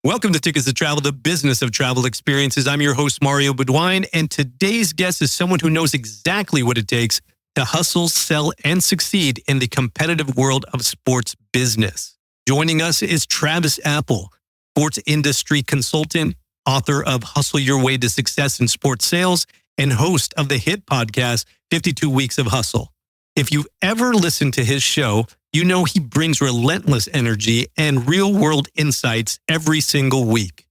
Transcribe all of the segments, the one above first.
Welcome to Tickets to Travel, the business of travel experiences. I'm your host, Mario Bedwine, and today's guest is someone who knows exactly what it takes to hustle, sell, and succeed in the competitive world of sports business. Joining us is Travis Apple, sports industry consultant, author of Hustle Your Way to Success in Sports Sales, and host of the hit podcast, 52 Weeks of Hustle. If you've ever listened to his show, you know he brings relentless energy and real-world insights every single week.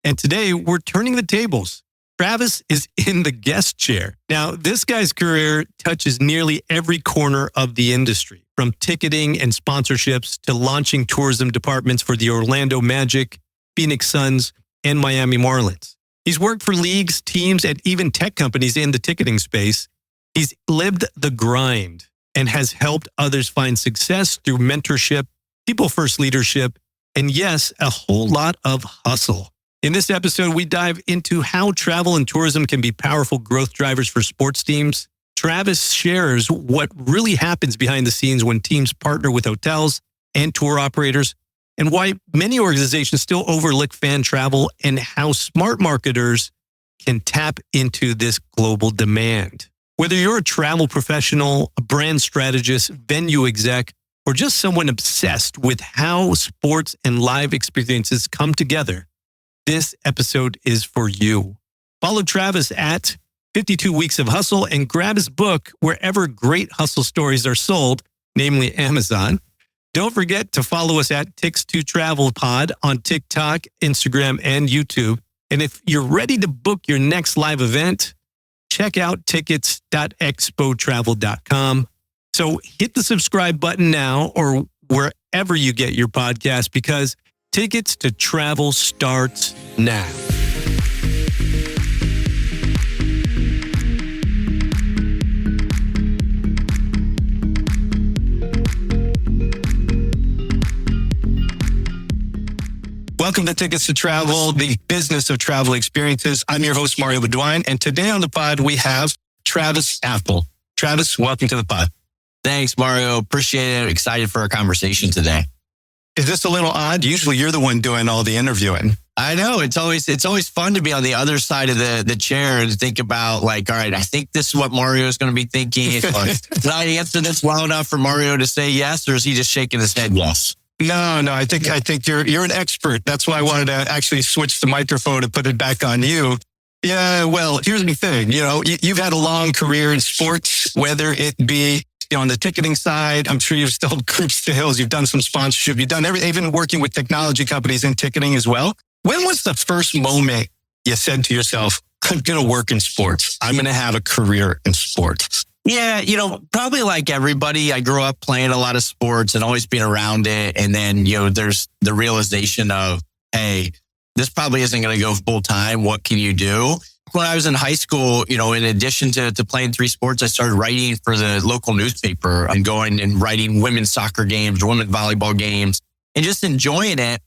And today, we're turning the tables. Travis is in the guest chair. Now, this guy's career touches nearly every corner of the industry, from ticketing and sponsorships to launching tourism departments for the Orlando Magic, Phoenix Suns, and Miami Marlins. He's worked for leagues, teams, and even tech companies in the ticketing space. He's lived the grind and has helped others find success through mentorship, people-first leadership, and yes, a whole lot of hustle. In this episode, we dive into how travel and tourism can be powerful growth drivers for sports teams. Travis shares what really happens behind the scenes when teams partner with hotels and tour operators, and why many organizations still overlook fan travel and how smart marketers can tap into this global demand. Whether you're a travel professional, a brand strategist, venue exec, or just someone obsessed with how sports and live experiences come together, this episode is for you. Follow Travis at 52 Weeks of Hustle and grab his book wherever great hustle stories are sold, namely Amazon. Don't forget to follow us at Tix2Travel Pod on TikTok, Instagram, and YouTube. And if you're ready to book your next live event, check out tickets.expotravel.com. So hit the subscribe button now or wherever you get your podcast, because Tickets to Travel starts now. Welcome to Tickets to Travel, the business of travel experiences. I'm your host, Mario Bedwine, and today on the pod, we have Travis Apple. Travis, welcome to the pod. Thanks, Mario. Appreciate it. Excited for our conversation today. Is this a little odd? Usually you're the one doing all the interviewing. I know. It's always fun to be on the other side of the chair and think about, like, all right, I think this is what Mario is going to be thinking. Did I answer this well enough for Mario to say yes, or is he just shaking his head yes? No. I think you're an expert. That's why I wanted to actually switch the microphone and put it back on you. Yeah, well, here's the thing. You know, you've had a long career in sports, whether it be on the ticketing side. I'm sure you've still cruised the hills. You've done some sponsorship. You've done everything, even working with technology companies in ticketing as well. When was the first moment you said to yourself, I'm going to work in sports. I'm going to have a career in sports? Yeah, probably like everybody, I grew up playing a lot of sports and always being around it. And then, there's the realization of, hey, this probably isn't going to go full time. What can you do? When I was in high school, in addition to playing three sports, I started writing for the local newspaper and going and writing women's soccer games, women's volleyball games, and just enjoying it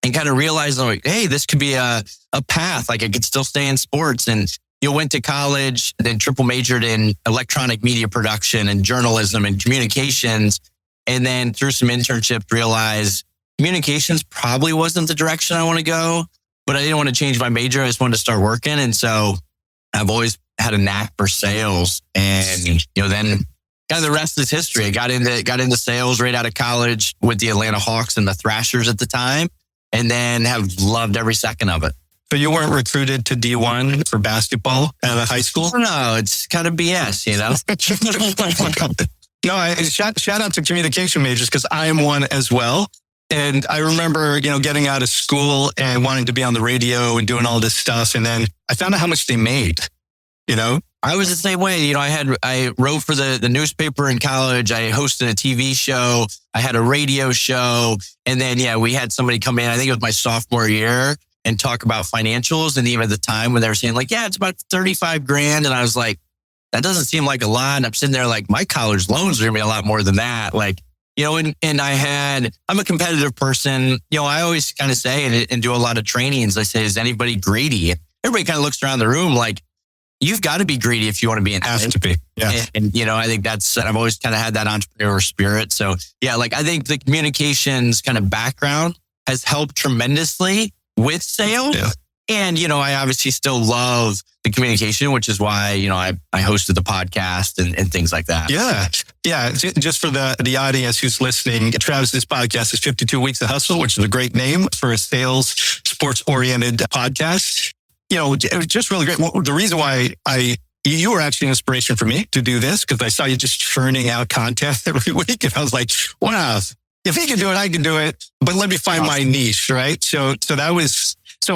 and kind of realizing, like, hey, this could be a path. Like, I could still stay in sports. And went to college, then triple majored in electronic media production and journalism and communications. And then through some internships, realized communications probably wasn't the direction I want to go, but I didn't want to change my major. I just wanted to start working. And so I've always had a knack for sales. And, then kind of the rest is history. I got into sales right out of college with the Atlanta Hawks and the Thrashers at the time, and then have loved every second of it. So you weren't recruited to D1 for basketball out of high school? No, it's kind of BS, No, shout out to communication majors, because I am one as well. And I remember, getting out of school and wanting to be on the radio and doing all this stuff. And then I found out how much they made, I was the same way. I wrote for the newspaper in college. I hosted a TV show. I had a radio show. And then, we had somebody come in, I think it was my sophomore year, and talk about financials. And even at the time when they were saying, like, yeah, it's about 35 grand. And I was like, that doesn't seem like a lot. And I'm sitting there like, my college loans are going to be a lot more than that. Like, and I'm a competitive person. I always kind of say and do a lot of trainings. I say, is anybody greedy? And everybody kind of looks around the room like, you've got to be greedy if you want to be an athlete. Has to be. Yeah. And I think I've always kind of had that entrepreneur spirit. So yeah, like I think the communications kind of background has helped tremendously with sales. Yeah. And, I obviously still love the communication, which is why, I hosted the podcast and things like that. Yeah. Yeah. Just for the audience who's listening, Travis's podcast is 52 Weeks of Hustle, which is a great name for a sales, sports oriented podcast. It was just really great. The reason why you were actually an inspiration for me to do this, because I saw you just churning out content every week. And I was like, wow, if he can do it, I can do it. But let me find my niche, right? So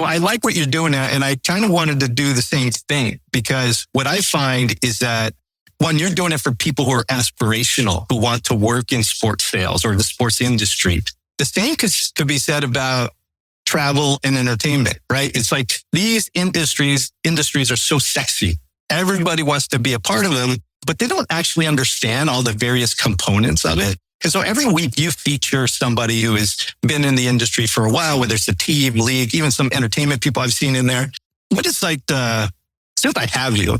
I like what you're doing now, and I kind of wanted to do the same thing, because what I find is that, one, you're doing it for people who are aspirational, who want to work in sports sales or the sports industry. The same could be said about travel and entertainment, right? It's like these industries are so sexy. Everybody wants to be a part of them, but they don't actually understand all the various components of it. And so every week you feature somebody who has been in the industry for a while, whether it's a team, league, even some entertainment people I've seen in there. What is like since I have you,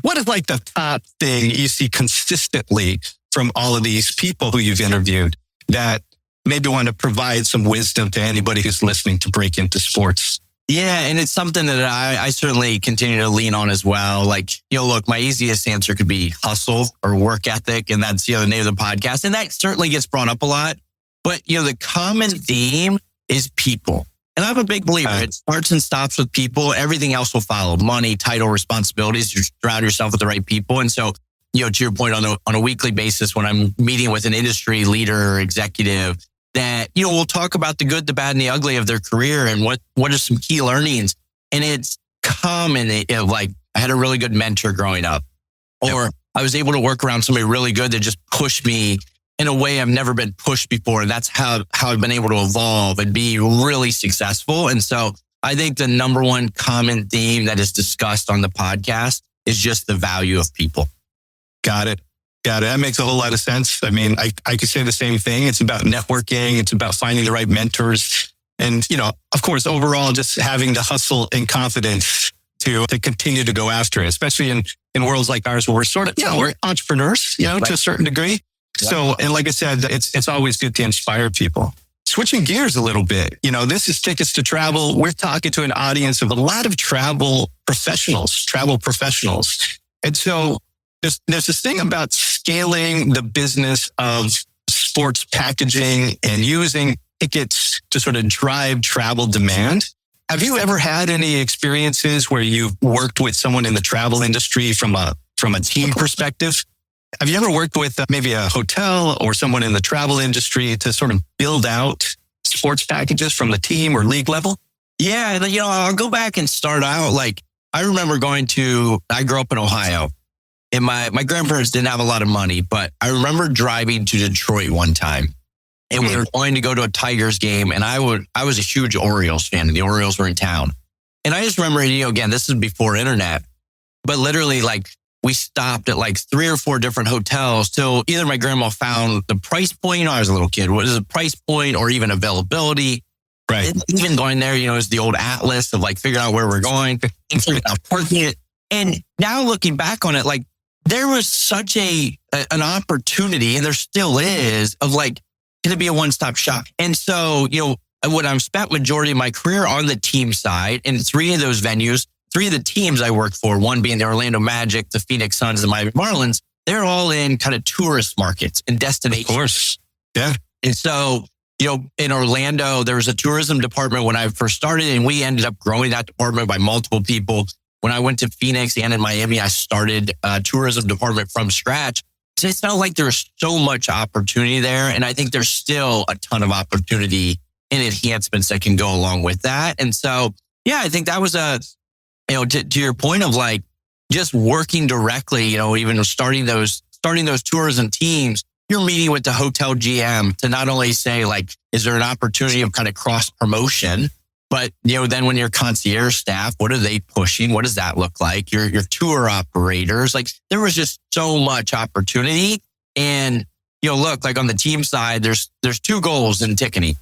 what is like the top thing you see consistently from all of these people who you've interviewed that maybe want to provide some wisdom to anybody who's listening to break into sports? Yeah. And it's something that I certainly continue to lean on as well. Like, look, my easiest answer could be hustle or work ethic. And that's, the name of the podcast. And that certainly gets brought up a lot. But, the common theme is people. And I'm a big believer. It starts and stops with people. Everything else will follow. Money, title, responsibilities. You surround yourself with the right people. And so, to your point, on a weekly basis, when I'm meeting with an industry leader or executive, that, we'll talk about the good, the bad, and the ugly of their career and what are some key learnings. And it's common. Like, I had a really good mentor growing up, or I was able to work around somebody really good that just pushed me in a way I've never been pushed before. And that's how I've been able to evolve and be really successful. And so I think the number one common theme that is discussed on the podcast is just the value of people. Got it. That makes a whole lot of sense. I mean, I could say the same thing. It's about networking. It's about finding the right mentors. And, of course, overall, just having the hustle and confidence to continue to go after it, especially in worlds like ours where we're sort of, we're entrepreneurs, right, to a certain degree. Yeah. So, and like I said, it's always good to inspire people. Switching gears a little bit, this is Tickets to Travel. We're talking to an audience of a lot of travel professionals. And so there's this thing about scaling the business of sports packaging and using tickets to sort of drive travel demand. Have you ever had any experiences where you've worked with someone in the travel industry from a team perspective? Have you ever worked with maybe a hotel or someone in the travel industry to sort of build out sports packages from the team or league level? Yeah. I'll go back and start out. Like, I remember I grew up in Ohio. And my grandparents didn't have a lot of money, but I remember driving to Detroit one time, and we were going to go to a Tigers game. And I was a huge Orioles fan, and the Orioles were in town. And I just remember, again, this is before internet, but literally, like, we stopped at like 3 or 4 different hotels till either my grandma found the price point. I was a little kid. What is the price point, or even availability? Right. And even going there, is the old atlas of like figuring out where we're going, and figuring out parking it. And now looking back on it, like, there was such an opportunity, and there still is, of like, can it be a one-stop shop? And so, when I've spent majority of my career on the team side, and 3 of those venues, 3 of the teams I worked for, one being the Orlando Magic, the Phoenix Suns, and the Miami Marlins, they're all in kind of tourist markets and destinations. Of course. Yeah. And so, in Orlando, there was a tourism department when I first started, and we ended up growing that department by multiple people. When I went to Phoenix and in Miami, I started a tourism department from scratch. So it felt like there was so much opportunity there. And I think there's still a ton of opportunity and enhancements that can go along with that. And so, yeah, I think that was to your point of like just working directly, even starting those tourism teams, you're meeting with the hotel GM to not only say like, is there an opportunity of kind of cross promotion? But, then when your concierge staff, what are they pushing? What does that look like? Your tour operators, like there was just so much opportunity. And, look, like on the team side, there's 2 goals in ticketing.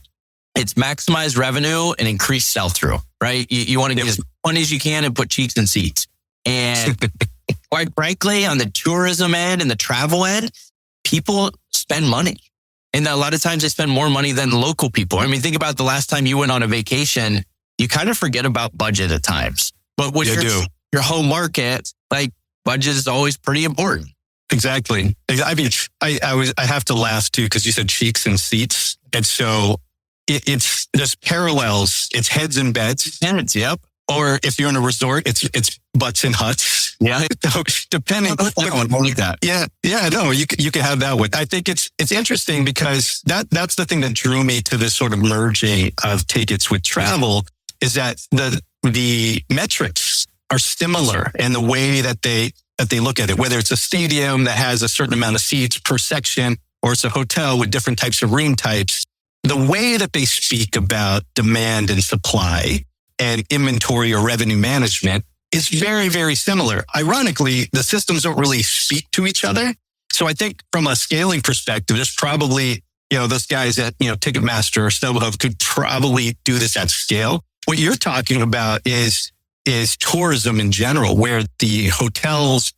It's maximize revenue and increase sell-through, right? You want to get as much money as you can and put cheeks in seats. And quite frankly, on the tourism end and the travel end, people spend money. And a lot of times they spend more money than local people. I mean, think about the last time you went on a vacation you kind of forget about budget at times. But with your home market, like budget is always pretty important. Exactly. I mean, I have to laugh too, because you said cheeks and seats. And so there's parallels. It's heads and beds. Yep. Or if you're in a resort, it's butts and huts. Yeah. So depending. I like that. Yeah. No, you can have that one. I think it's interesting because that's the thing that drew me to this sort of merging of tickets with travel, is that the metrics are similar in the way that they look at it, whether it's a stadium that has a certain amount of seats per section, or it's a hotel with different types of room types. The way that they speak about demand and supply and inventory or revenue management is very, very similar. Ironically, the systems don't really speak to each other. So I think from a scaling perspective, there's probably, those guys at, Ticketmaster or StubHub could probably do this at scale. What you're talking about is tourism in general, where the hotels,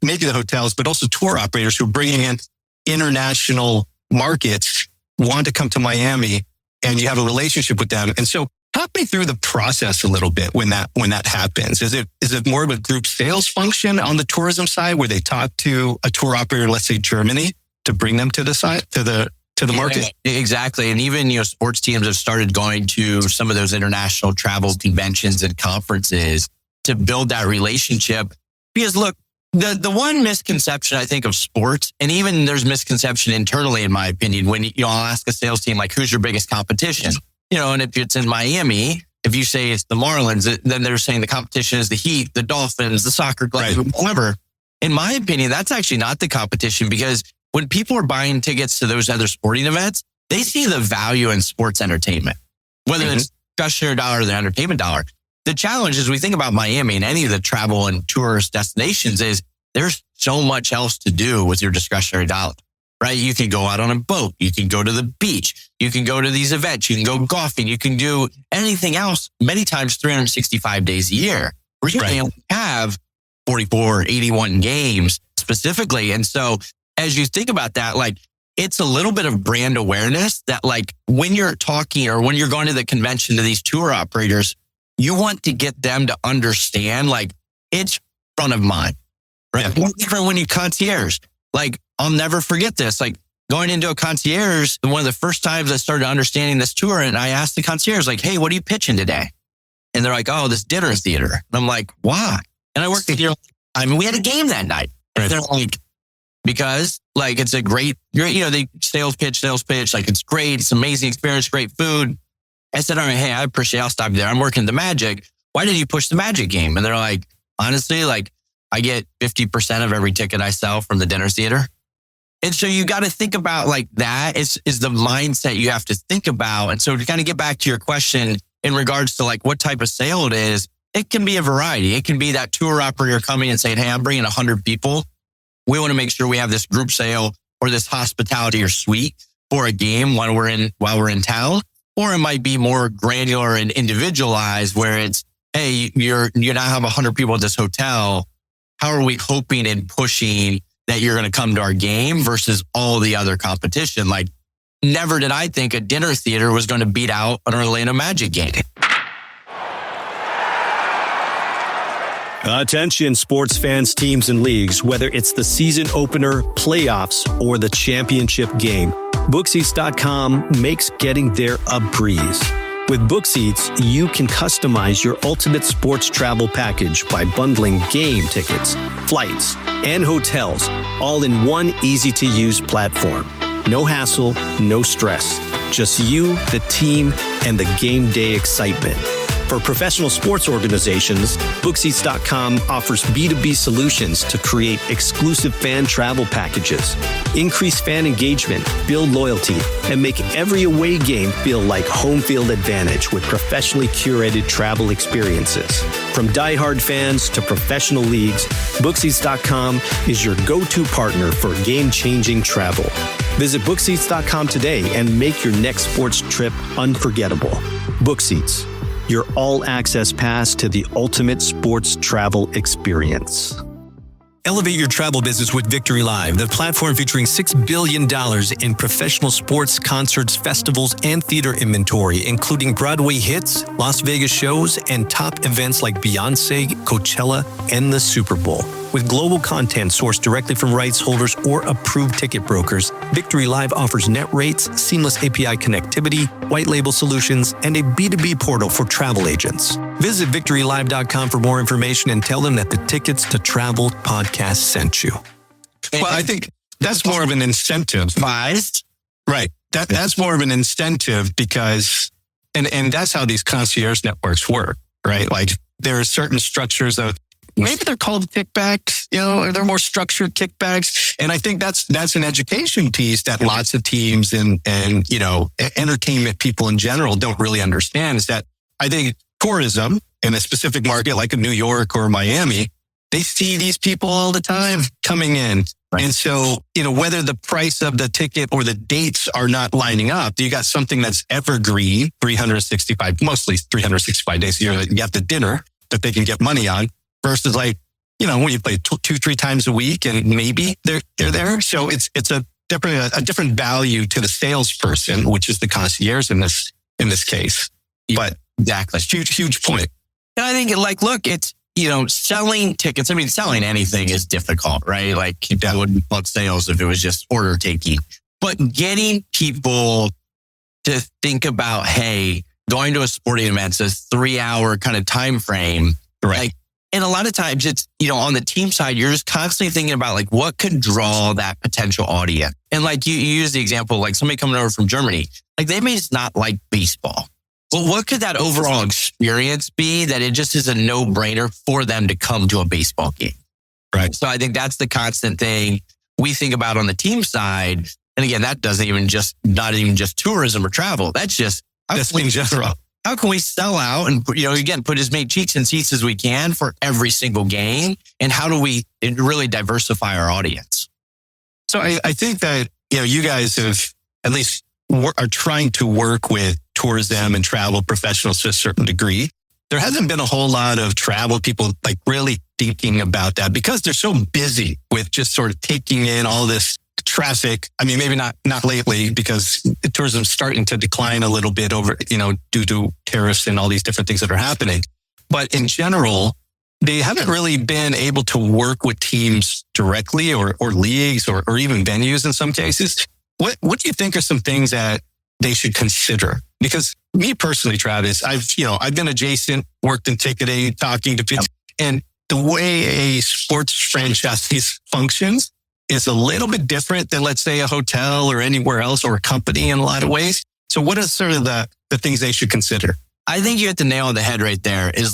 maybe the hotels, but also tour operators who are bringing in international markets want to come to Miami, and you have a relationship with them. And so talk me through the process a little bit when that happens. Is it more of a group sales function on the tourism side, where they talk to a tour operator, let's say Germany, to bring them to the side, to the market? Exactly. And even, sports teams have started going to some of those international travel conventions and conferences to build that relationship. Because look, the one misconception I think of sports, and even there's misconception internally, in my opinion, when I'll ask a sales team, like, who's your biggest competition? And if it's in Miami, if you say it's the Marlins, then they're saying the competition is the Heat, the Dolphins, the soccer club, whatever. In my opinion, that's actually not the competition, because when people are buying tickets to those other sporting events, they see the value in sports entertainment, whether it's discretionary dollar or the entertainment dollar. The challenge is, we think about Miami and any of the travel and tourist destinations, is there's so much else to do with your discretionary dollar, right? You can go out on a boat. You can go to the beach. You can go to these events. You can go golfing. You can do anything else, many times 365 days a year. We only have 44, 81 games specifically. And so as you think about that, like, it's a little bit of brand awareness that, like, when you're talking or when you're going to the convention to these tour operators, you want to get them to understand, like, it's front of mind, right? Yeah. Different when you concierge. Like, I'll never forget this. Like, going into a concierge, one of the first times I started understanding this tour, and I asked the concierge, like, hey, what are you pitching today? And they're like, oh, this dinner theater. And I'm like, why? And I worked at we had a game that night. Right. They're like, because, like, it's a great, they sales pitch, like, it's great. It's amazing experience, great food. I said, all right, hey, I appreciate it. I'll stop you there. I'm working the Magic. Why did you push the Magic game? And they're like, honestly, like, I get 50% of every ticket I sell from the dinner theater. And so you got to think about, like, that is the mindset you have to think about. And so to kind of get back to your question in regards to, like, what type of sale it is, it can be a variety. It can be that tour operator coming and saying, hey, I'm bringing 100 people. We want to make sure we have this group sale or this hospitality or suite for a game while we're in town. Or it might be more granular and individualized, where it's, hey, you now have 100 people at this hotel. How are we hoping and pushing that you're going to come to our game versus all the other competition? Like, never did I think a dinner theater was going to beat out an Orlando Magic game. Attention, sports fans, teams, and leagues, whether it's the season opener, playoffs, or the championship game, Bookseats.com makes getting there a breeze. With BookSeats, you can customize your ultimate sports travel package by bundling game tickets, flights, and hotels, all in one easy-to-use platform. No hassle, no stress. Just you, the team, and the game day excitement. For professional sports organizations, Bookseats.com offers B2B solutions to create exclusive fan travel packages, increase fan engagement, build loyalty, and make every away game feel like home field advantage with professionally curated travel experiences. From diehard fans to professional leagues, Bookseats.com is your go-to partner for game-changing travel. Visit Bookseats.com today and make your next sports trip unforgettable. Bookseats, your all-access pass to the ultimate sports travel experience. Elevate your travel business with Victory Live, the platform featuring $6 billion in professional sports, concerts, festivals, and theater inventory, including Broadway hits, Las Vegas shows, and top events like Beyonce, Coachella, and the Super Bowl. With global content sourced directly from rights holders or approved ticket brokers, Victory Live offers net rates, seamless API connectivity, white label solutions, and a B2B portal for travel agents. Visit victorylive.com for more information and tell them that the Tickets to Travel podcast sent you. Well, I think that's more of an incentive. Right. That's more of an incentive because, and that's how these concierge networks work, right? Like there are certain structures of, maybe they're called kickbacks, or they're more structured kickbacks. And I think that's an education piece that lots of teams and entertainment people in general don't really understand, is that I think tourism in a specific market like a New York or Miami, they see these people all the time coming in. Right. And so, whether the price of the ticket or the dates are not lining up, you got something that's evergreen, mostly 365 days a year. You have the dinner that they can get money on versus when you play 2-3 times a week and maybe they're there. So it's a different value to the salesperson, which is the concierge in this case. But exactly, huge point. And I think look, it's, selling tickets. I mean, selling anything is difficult, right? Like that wouldn't plug sales if it was just order taking, but getting people to think about, hey, going to a sporting event, it's a 3-hour kind of time frame, right? And a lot of times it's, on the team side, you're just constantly thinking about what could draw that potential audience. And you use the example, somebody coming over from Germany, they may just not like baseball. Well, what could that overall experience be that it just is a no-brainer for them to come to a baseball game? Right. So I think that's the constant thing we think about on the team side. And again, that doesn't not even just tourism or travel. That's just in general. How can we sell out and, put as many cheeks and seats as we can for every single game? And how do we really diversify our audience? So I think that, you guys have at least are trying to work with tourism and travel professionals to a certain degree. There hasn't been a whole lot of travel people really thinking about that because they're so busy with just sort of taking in all this traffic. I mean, maybe not lately because tourism's starting to decline a little bit over, due to tariffs and all these different things that are happening. But in general, they haven't really been able to work with teams directly or leagues or even venues in some cases. What do you think are some things that they should consider? Because me personally, Travis, I've been adjacent, worked in ticketing, talking to people, and the way a sports franchise functions is a little bit different than, let's say, a hotel or anywhere else or a company in a lot of ways. So what are sort of the things they should consider? I think you hit the nail on the head right there. Is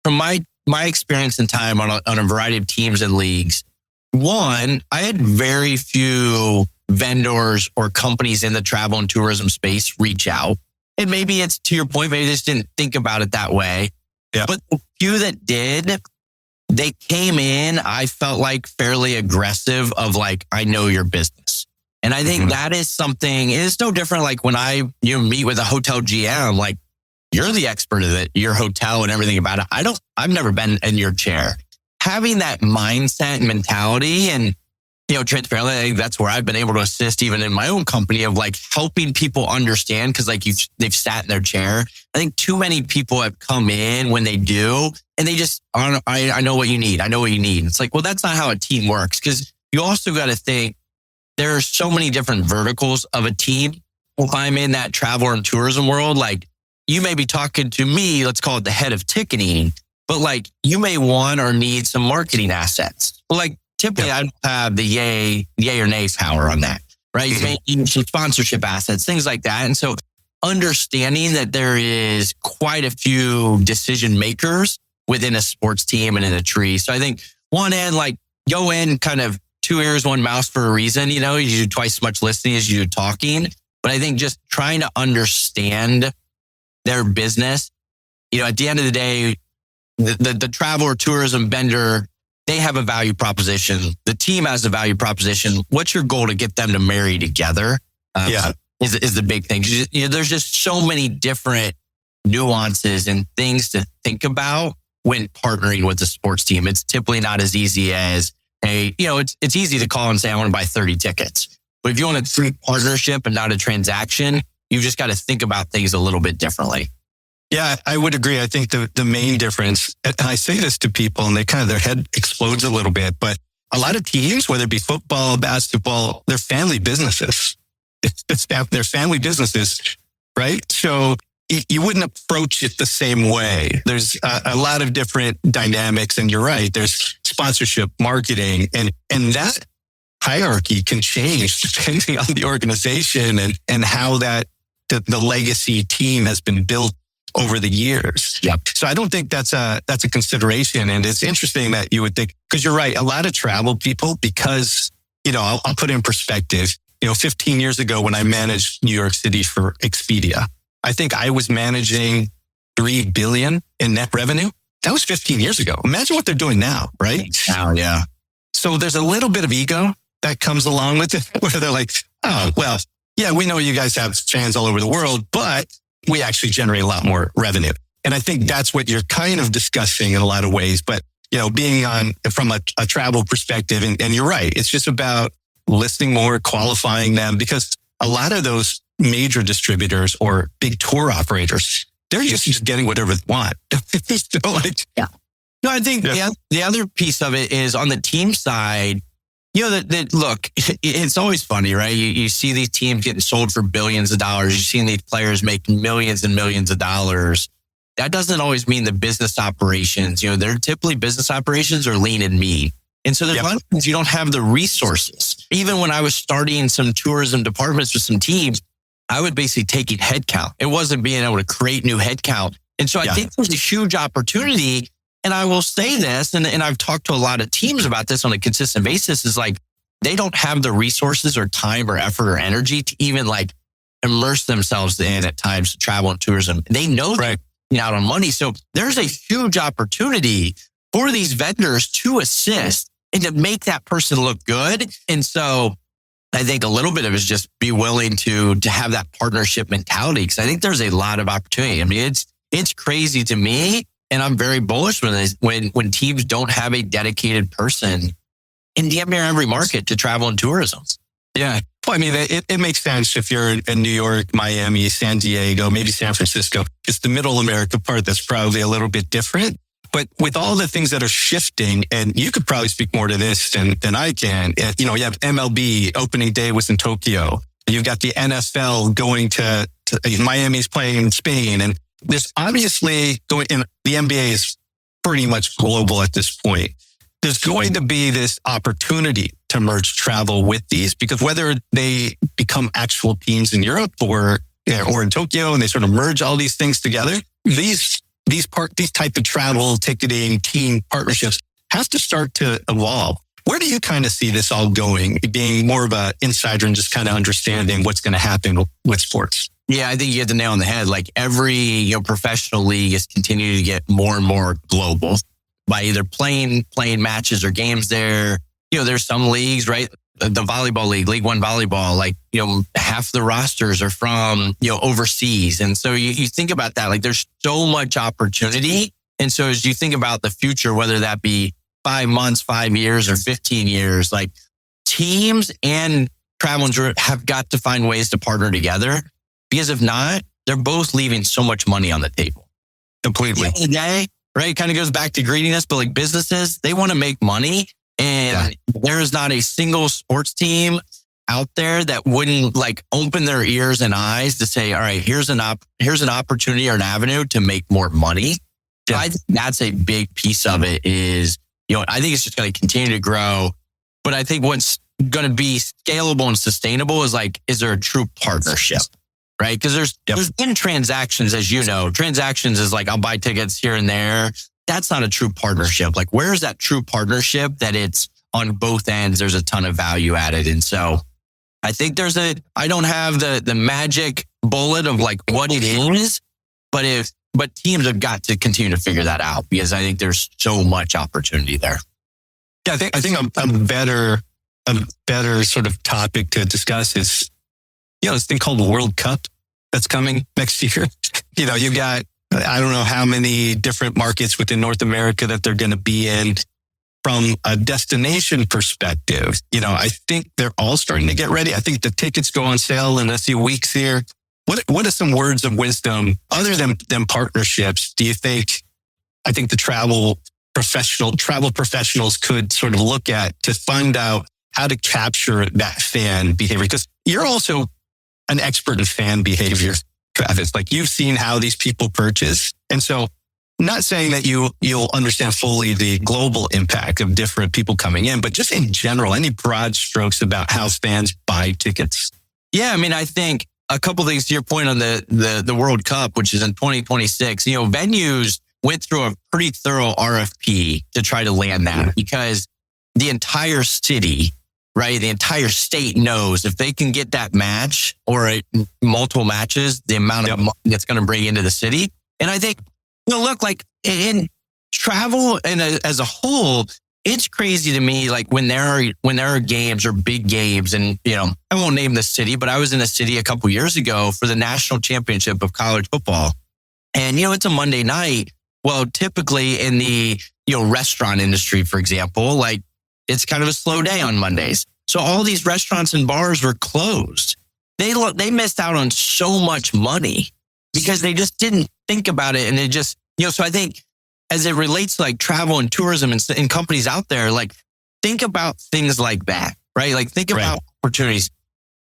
from my experience and time on a variety of teams and leagues, one, I had very few vendors or companies in the travel and tourism space reach out. And maybe it's, to your point, maybe they just didn't think about it that way. Yeah. But the few that did, they came in, I felt fairly aggressive of I know your business. And I think that is something, it's no different when I meet with a hotel GM, you're the expert of it, your hotel and everything about it. I've never been in your chair. Having that mindset and mentality and, transparently, I think that's where I've been able to assist even in my own company of helping people understand because they've sat in their chair. I think too many people have come in when they do and they just, I know what you need. I know what you need. It's well, that's not how a team works because you also got to think there are so many different verticals of a team. If I'm in that travel and tourism world, you may be talking to me, let's call it the head of ticketing, but you may want or need some marketing assets. Well, typically, I don't have the yay or nay power on that, right? You may need some sponsorship assets, things like that. And so understanding that there is quite a few decision makers within a sports team and in a tree. So I think one end, go in kind of 2 ears, 1 mouth for a reason. You do twice as much listening as you do talking. But I think just trying to understand their business, at the end of the day, the travel or tourism vendor, they have a value proposition. The team has a value proposition. What's your goal to get them to marry together? Is the big thing. There's just so many different nuances and things to think about when partnering with the sports team. It's typically not as easy as, hey, it's easy to call and say, I want to buy 30 tickets. But if you want a true partnership and not a transaction, you've just got to think about things a little bit differently. Yeah, I would agree. I think the main difference, and I say this to people and their head explodes a little bit, but a lot of teams, whether it be football, basketball, they're family businesses. They're family businesses, right? So you wouldn't approach it the same way. There's a lot of different dynamics, and you're right. There's sponsorship, marketing, and that hierarchy can change depending on the organization and how the legacy team has been built over the years. Yep. So I don't think that's a consideration. And it's interesting that you would think, because you're right, a lot of travel people, because, I'll put it in perspective. 15 years ago when I managed New York City for Expedia, I think I was managing $3 billion in net revenue. That was 15 years ago. Imagine what they're doing now, right? Oh, yeah. So there's a little bit of ego that comes along with it, where they're like, oh, well, yeah, we know you guys have fans all over the world, but we actually generate a lot more revenue. And I think that's what you're kind of discussing in a lot of ways. But, being from a travel perspective, and you're right, it's just about listening more, qualifying them, because a lot of those major distributors or big tour operators, they're used to just getting whatever they want. Yeah. No, I think the other piece of it is on the team side, look, it's always funny, right? You see these teams getting sold for billions of dollars. You've seen these players make millions and millions of dollars. That doesn't always mean the business operations. They're typically business operations are lean and mean. And so there's a lot of things you don't have the resources. Even when I was starting some tourism departments with some teams, I would basically taking headcount. It wasn't being able to create new headcount. And so I think there's a huge opportunity. And I will say this, and I've talked to a lot of teams about this on a consistent basis, is like, they don't have the resources or time or effort or energy to even immerse themselves in at times to travel and tourism. They know they're out on money. So there's a huge opportunity for these vendors to assist and to make that person look good. And so I think a little bit of it is just be willing to have that partnership mentality, because I think there's a lot of opportunity. I mean, it's crazy to me, and I'm very bullish when teams don't have a dedicated person in damn near every market to travel and tourism. Yeah. Well, I mean, it makes sense if you're in New York, Miami, San Diego, maybe San Francisco. It's the middle America part that's probably a little bit different. But with all the things that are shifting, and you could probably speak more to this than I can, you have MLB opening day was in Tokyo. You've got the NFL going to Miami's playing in Spain. And there's obviously the NBA is pretty much global at this point. There's going to be this opportunity to merge travel with these, because whether they become actual teams in Europe or in Tokyo, and they sort of merge all these things together, these type of travel ticketing team partnerships have to start to evolve. Where do you kind of see this all going, being more of an insider and just kind of understanding what's going to happen with sports? Yeah, I think you hit the nail on the head. Like every professional league is continuing to get more and more global by either playing matches or games there. There's some leagues, right? The volleyball league, League One volleyball, half the rosters are from, overseas. And so you think about that, there's so much opportunity. And so as you think about the future, whether that be 5 months, 5 years, or 15 years, teams and travel have got to find ways to partner together, because if not, they're both leaving so much money on the table. Completely. At the end of the day, right? It kind of goes back to greediness, but businesses, they want to make money. And there is not a single sports team out there that wouldn't open their ears and eyes to say, all right, here's an opportunity or an avenue to make more money. Yeah. I think that's a big piece of it is, I think it's just going to continue to grow. But I think what's going to be scalable and sustainable is there a true partnership? Right? Because there's been transactions, as you know. Transactions is I'll buy tickets here and there. That's not a true partnership. Where is that true partnership that it's on both ends? There's a ton of value added. And so I think I don't have the magic bullet of what it is, but teams have got to continue to figure that out, because I think there's so much opportunity there. Yeah, I think a better sort of topic to discuss is, this thing called the World Cup that's coming next year. You've got, I don't know how many different markets within North America that they're going to be in. from a destination perspective, I think they're all starting to get ready. I think the tickets go on sale in a few weeks here. What are some words of wisdom other than partnerships? Do you think, I think the travel professionals could sort of look at to find out how to capture that fan behavior? Because you're also an expert in fan behavior, Travis. Like, you've seen how these people purchase. And so, not saying that you'll understand fully the global impact of different people coming in, but just in general, any broad strokes about how fans buy tickets? Yeah, I mean, I think a couple things to your point on the World Cup, which is in 2026. Venues went through a pretty thorough RFP to try to land that, because the entire city, right, the entire state knows if they can get that match or multiple matches, the amount of money that's going to bring into the city. And I think, look, like in travel and as a whole, it's crazy to me, like when there are games or big games, and I won't name the city, but I was in a city a couple years ago for the national championship of college football, and it's a Monday night. Well, typically in the restaurant industry, for example, like it's kind of a slow day on Mondays, so all these restaurants and bars were closed. They missed out on so much money because they just didn't think about it, and it just so I think, as it relates to like travel and tourism and companies out there, like think about things like that, right? Like think about opportunities.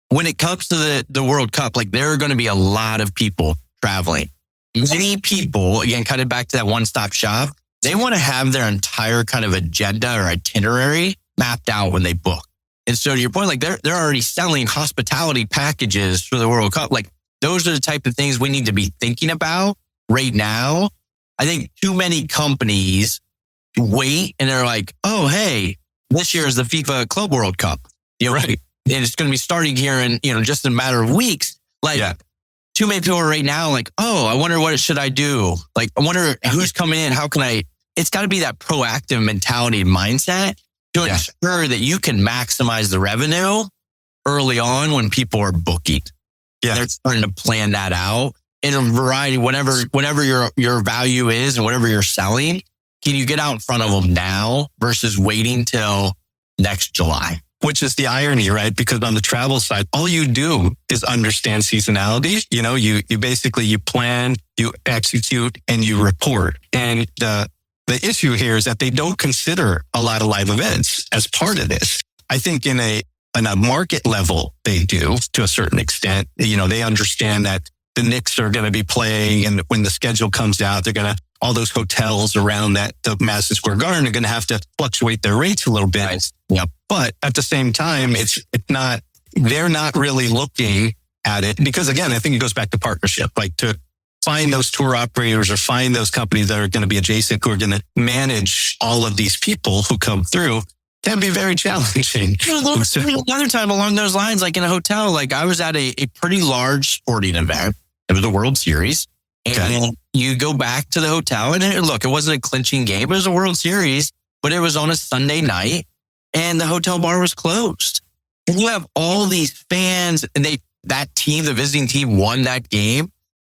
When it comes to the World Cup, like there are going to be a lot of people traveling. Many people, again, kind of back to that one-stop shop, they want to have their entire kind of agenda or itinerary mapped out when they book. And so to your point, like they're already selling hospitality packages for the World Cup. Like those are the type of things we need to be thinking about right now. I think too many companies wait and they're like, oh, hey, this year is the FIFA Club World Cup. Right. And it's going to be starting here in, just in a matter of weeks. Like too many people are right now like, oh, I wonder what should I do? Like, I wonder who's coming in. How can I? It's got to be that proactive mentality and mindset to ensure that you can maximize the revenue early on when people are booking. Yeah. They're starting to plan that out in a variety, whatever your value is and whatever you're selling. Can you get out in front of them now versus waiting till next July? Which is the irony, right? Because on the travel side, all you do is understand seasonality. You basically, you plan, you execute, and you report. And the issue here is that they don't consider a lot of live events as part of this. I think on a market level, they do to a certain extent. They understand that the Knicks are going to be playing, and when the schedule comes out, all those hotels around the Madison Square Garden are going to have to fluctuate their rates a little bit. Right. Yeah. But at the same time, they're not really looking at it because, again, I think it goes back to partnership, like to find those tour operators or find those companies that are going to be adjacent, who are going to manage all of these people who come through. Can be very challenging. Another time along those lines, like in a hotel, like I was at a pretty large sporting event. It was the World Series. And you go back to the hotel and it wasn't a clinching game. It was a World Series, but it was on a Sunday night and the hotel bar was closed. And you have all these fans and the visiting team won that game.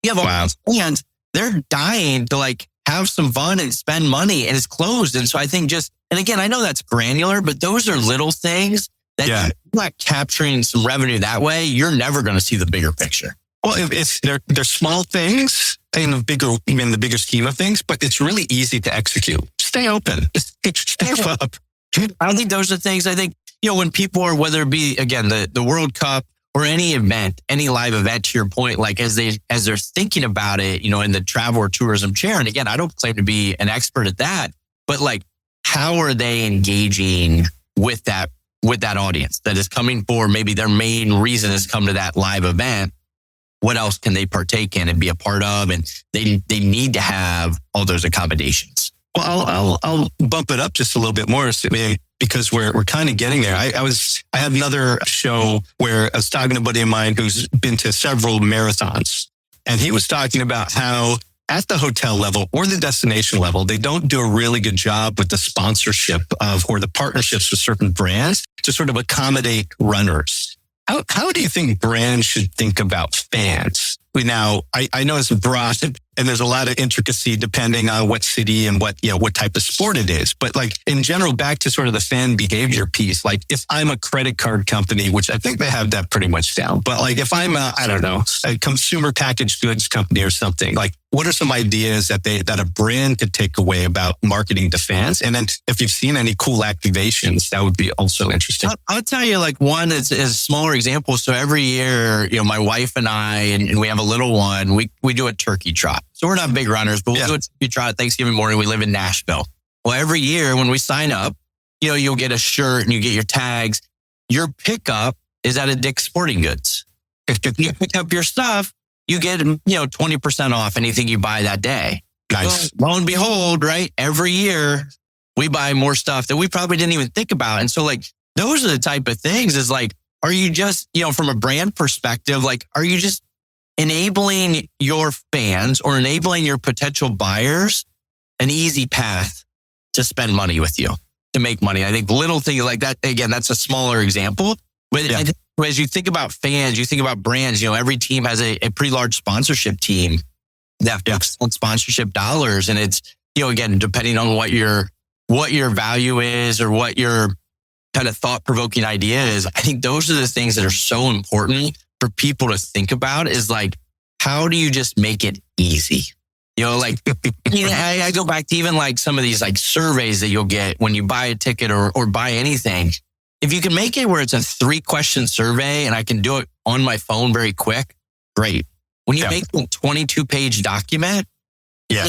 You have all these fans, they're dying to like have some fun and spend money, and it's closed. And so I think and again, I know that's granular, but those are little things that you're not capturing some revenue that way. You're never going to see the bigger picture. Well, they're small things in the bigger scheme of things, but it's really easy to execute. Stay open. Stay up. I don't think those are things. I think, when people are, whether it be, again, the World Cup or any event, any live event, to your point, like as they're thinking about it, in the travel or tourism chair. And again, I don't claim to be an expert at that, but like, how are they engaging with that audience that is coming for maybe their main reason is come to that live event? What else can they partake in and be a part of? And they need to have all those accommodations. Well, I'll bump it up just a little bit more because we're kind of getting there. I had another show where I was talking to a buddy of mine who's been to several marathons, and he was talking about how at the hotel level or the destination level, they don't do a really good job with the sponsorship or the partnerships with certain brands to sort of accommodate runners. How do you think brands should think about fans I know it's broad and there's a lot of intricacy depending on what city and what type of sport it is. But like in general, back to sort of the fan behavior piece, like if I'm a credit card company, which I think they have that pretty much down, but like if I'm a consumer packaged goods company or something, like what are some ideas that a brand could take away about marketing to fans? And then if you've seen any cool activations, that would be also interesting. I'll tell you, like, one is a smaller example. So every year, my wife and I, and we have a little one, we do a turkey trot. So we're not big runners, but we'll do a turkey trot Thanksgiving morning. We live in Nashville. Well, every year when we sign up, you'll get a shirt and you get your tags. Your pickup is at a Dick's Sporting Goods. If you pick up your stuff, you get, 20% off anything you buy that day. Nice. Well, lo and behold, right? Every year we buy more stuff that we probably didn't even think about. And so like, those are the type of things is like, are you just, from a brand perspective, like, are you just enabling your fans or enabling your potential buyers an easy path to spend money with you, to make money? I think little things like that, again, that's a smaller example. But I think as you think about fans, you think about brands, every team has a pretty large sponsorship team that focuses on sponsorship dollars. And it's, again, depending on what your value is or what your kind of thought-provoking idea is, I think those are the things that are so important for people to think about is like, how do you just make it easy? I go back to even like some of these like surveys that you'll get when you buy a ticket or buy anything. If you can make it where it's a 3-question survey and I can do it on my phone very quick, great. When you make a 22-page document, you're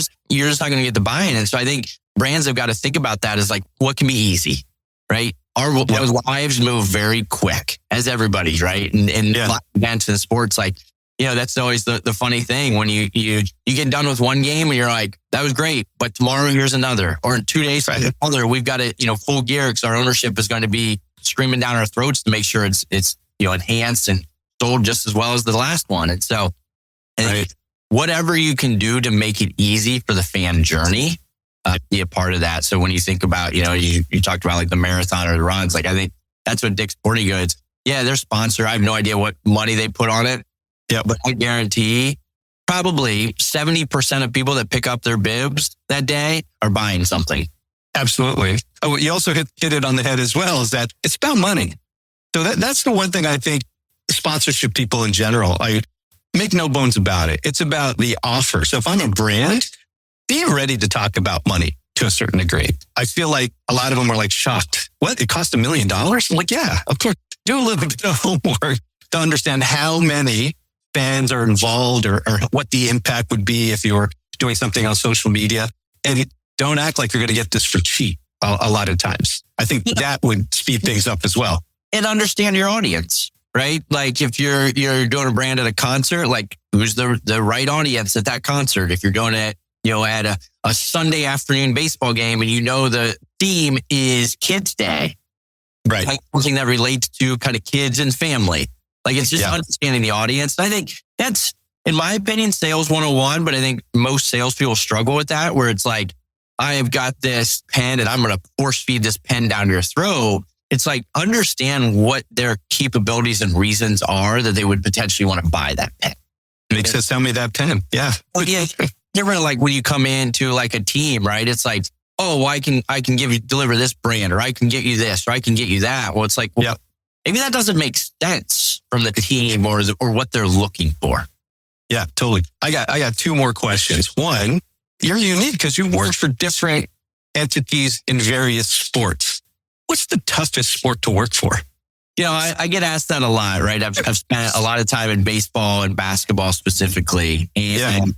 just not going to get the buy-in. And so I think brands have got to think about that as like, what can be easy, right? Our lives move very quick, as everybody's, right? And events and sports, like, that's always the funny thing when you get done with one game and you're like, that was great, but tomorrow here's another, or in 2 days, another. We've got it, full gear because our ownership is going to be screaming down our throats to make sure it's enhanced and sold just as well as the last one. And so, whatever you can do to make it easy for the fan journey, be a part of that. So when you think about, you talked about like the marathon or the runs, like I think that's what Dick's Sporting Goods, they're sponsor. I have no idea what money they put on it. Yeah, but I guarantee probably 70% of people that pick up their bibs that day are buying something. Absolutely. Oh, you also hit it on the head as well, is that it's about money. So that's the one thing I think sponsorship people in general, I make no bones about it. It's about the offer. So if I'm a brand, be ready to talk about money to a certain degree. I feel like a lot of them are like shocked. What? It cost $1 million? I'm like, yeah, of course. Do a little bit of homework to understand how many fans are involved or what the impact would be if you're doing something on social media. And don't act like you're going to get this for cheap a lot of times. I think that would speed things up as well. And understand your audience, right? Like if you're doing a brand at a concert, like who's the right audience at that concert? If you're doing it, at a Sunday afternoon baseball game and the theme is Kids Day, right? Like something that relates to kind of kids and family. Like it's just understanding the audience. And I think that's, in my opinion, sales 101, but I think most salespeople struggle with that, where it's like, I have got this pen and I'm going to force feed this pen down your throat. It's like, understand what their capabilities and reasons are that they would potentially want to buy that pen. Makes sense. Sell me that pen. Yeah. Well, yeah. Different, like when you come into like a team, right? It's like, oh, well, I can deliver this brand, or I can get you this, or I can get you that. Well, it's like, maybe that doesn't make sense from the team or what they're looking for. Yeah, totally. I got 2 more questions. One, you're unique because you work for different entities in various sports. What's the toughest sport to work for? I get asked that a lot, right? I've spent a lot of time in baseball and basketball specifically. And,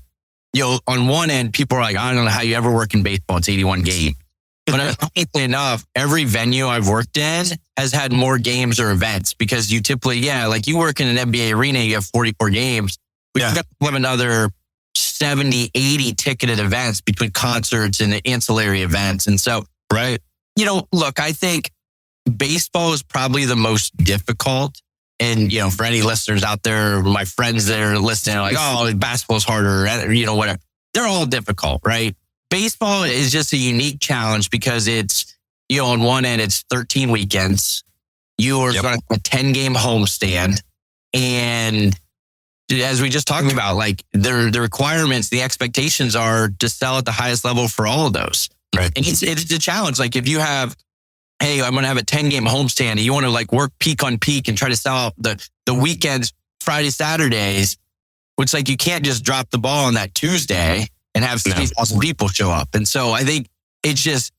on one end, people are like, I don't know how you ever work in baseball. It's 81 games. But ironically enough, every venue I've worked in has had more games or events because you typically, like you work in an NBA arena, you have 44 games. We've got to have another 70, 80 ticketed events between concerts and ancillary events. And so, look, I think baseball is probably the most difficult. And, for any listeners out there, my friends that are listening, are like, oh, basketball's harder, whatever. They're all difficult, right? Baseball is just a unique challenge because it's, on one end, it's 13 weekends. You are going to have a 10-game homestand. And as we just talked about, like the requirements, the expectations are to sell at the highest level for all of those. Right. And it's a challenge. Like if you have, hey, I'm going to have a 10-game homestand and you want to like work peak on peak and try to sell out the weekends, Friday, Saturdays, it's like you can't just drop the ball on that Tuesday and have 3,000 people show up. And so I think it's just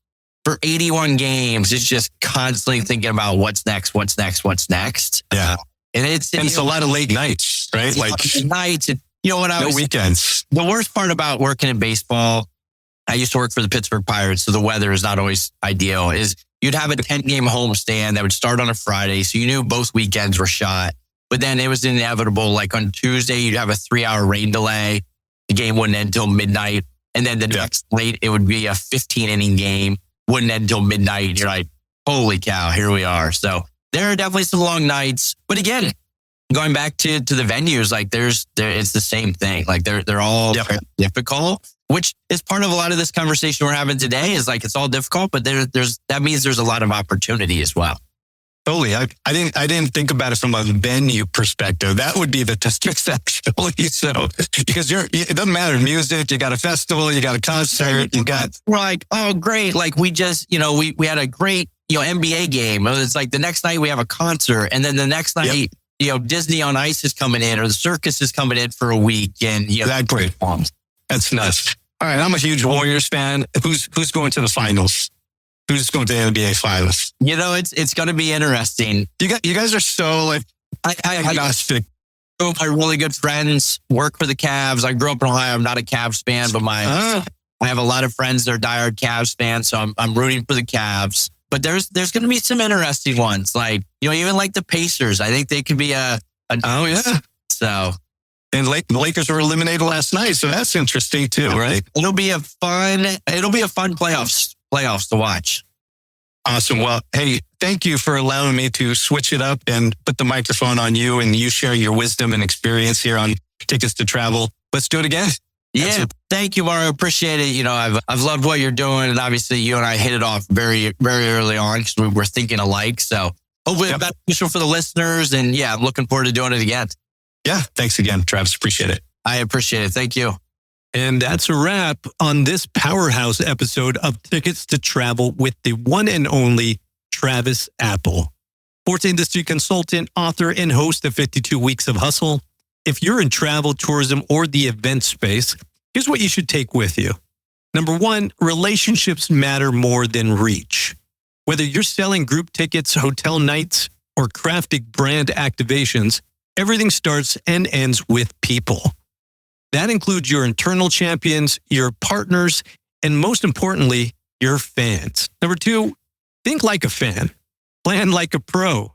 for 81 games, it's just constantly thinking about what's next. Yeah. And it's a lot of late nights, right? Like nights. And, you know what? Weekends. The worst part about working in baseball, I used to work for the Pittsburgh Pirates, so the weather is not always ideal, is you'd have a 10-game homestand that would start on a Friday. So you knew both weekends were shot. But then it was inevitable. Like on Tuesday, you'd have a 3-hour rain delay. The game wouldn't end until midnight. And then the next night, it would be a 15-inning game. Wouldn't end until midnight. And you're like, holy cow, here we are. So there are definitely some long nights. But again, going back to the venues, like it's the same thing. Like they're all difficult, which is part of a lot of this conversation we're having today is like, it's all difficult, but that means there's a lot of opportunity as well. Totally. I didn't think about it from a venue perspective. That would be the statistics actually. So, because it doesn't matter. Music, you got a festival, you got a concert, we're like, oh, great. Like we just, we had a great, NBA game. It's like the next night we have a concert and then the next night, Disney on Ice is coming in or the circus is coming in for a week. And, exactly. That's nuts. All right. I'm a huge Warriors fan. Who's going to the finals? Who's going to the NBA finals? It's going to be interesting. You guys are so like agnostic. My really good friends work for the Cavs. I grew up in Ohio. I'm not a Cavs fan, but I have a lot of friends that are diehard Cavs fans. So I'm rooting for the Cavs. But there's going to be some interesting ones. Like, even like the Pacers. I think they could be So. And the Lakers were eliminated last night. So that's interesting too, right? It'll be a fun playoffs to watch. Awesome. Well, hey, thank you for allowing me to switch it up and put the microphone on you and you share your wisdom and experience here on Tickets to Travel. Let's do it again. Yeah. Thank you, Mario. Appreciate it. I've loved what you're doing. And obviously you and I hit it off very, very early on because we were thinking alike. So hopefully it's beneficial for the listeners. And I'm looking forward to doing it again. Yeah. Thanks again, Travis. Appreciate it. I appreciate it. Thank you. And that's a wrap on this powerhouse episode of Tickets to Travel with the one and only Travis Apple, sports industry consultant, author, and host of 52 Weeks of Hustle. If you're in travel, tourism, or the event space, here's what you should take with you. Number one, relationships matter more than reach. Whether you're selling group tickets, hotel nights, or crafting brand activations, everything starts and ends with people. That includes your internal champions, your partners, and most importantly, your fans. Number two, think like a fan. Plan like a pro.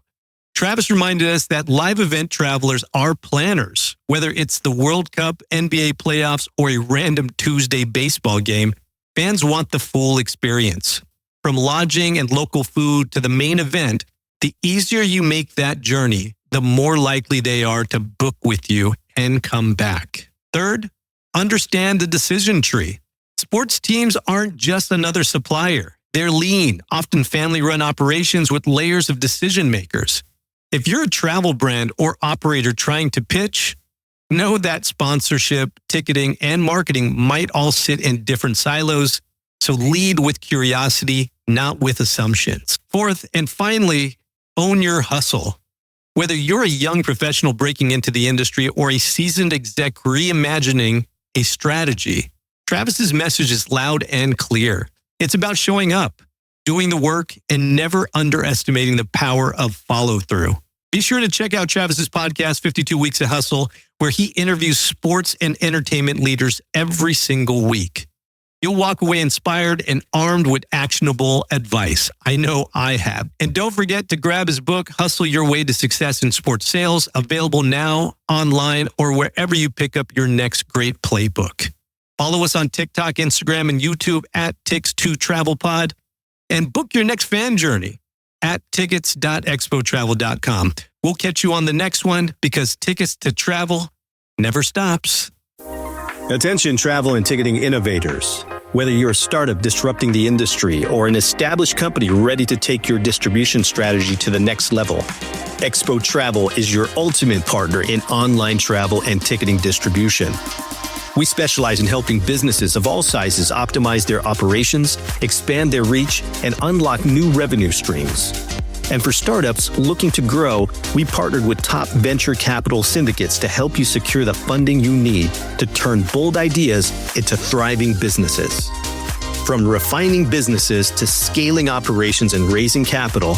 Travis reminded us that live event travelers are planners. Whether it's the World Cup, NBA playoffs, or a random Tuesday baseball game, fans want the full experience. From lodging and local food to the main event, the easier you make that journey, the more likely they are to book with you and come back. Third, understand the decision tree. Sports teams aren't just another supplier. They're lean, often family-run operations with layers of decision makers. If you're a travel brand or operator trying to pitch, know that sponsorship, ticketing, and marketing might all sit in different silos. So lead with curiosity, not with assumptions. Fourth, and finally, own your hustle. Whether you're a young professional breaking into the industry or a seasoned exec reimagining a strategy, Travis's message is loud and clear. It's about showing up, doing the work, and never underestimating the power of follow-through. Be sure to check out Travis's podcast, 52 Weeks of Hustle, where he interviews sports and entertainment leaders every single week. You'll walk away inspired and armed with actionable advice. I know I have. And don't forget to grab his book, Hustle Your Way to Success in Sports Sales, available now, online, or wherever you pick up your next great playbook. Follow us on TikTok, Instagram, and YouTube at Tix2TravelPod. And book your next fan journey at tickets.expotravel.com. We'll catch you on the next one because Tickets to Travel never stops. Attention travel and ticketing innovators. Whether you're a startup disrupting the industry or an established company ready to take your distribution strategy to the next level, Expo Travel is your ultimate partner in online travel and ticketing distribution. We specialize in helping businesses of all sizes optimize their operations, expand their reach, and unlock new revenue streams. And for startups looking to grow, we partnered with top venture capital syndicates to help you secure the funding you need to turn bold ideas into thriving businesses. From refining businesses to scaling operations and raising capital,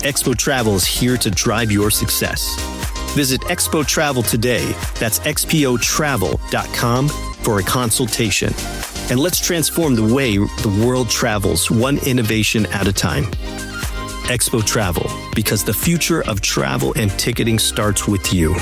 Expo Travel is here to drive your success. Visit Expo Travel today. That's xpotravel.com for a consultation. And let's transform the way the world travels, one innovation at a time. Expo Travel, because the future of travel and ticketing starts with you.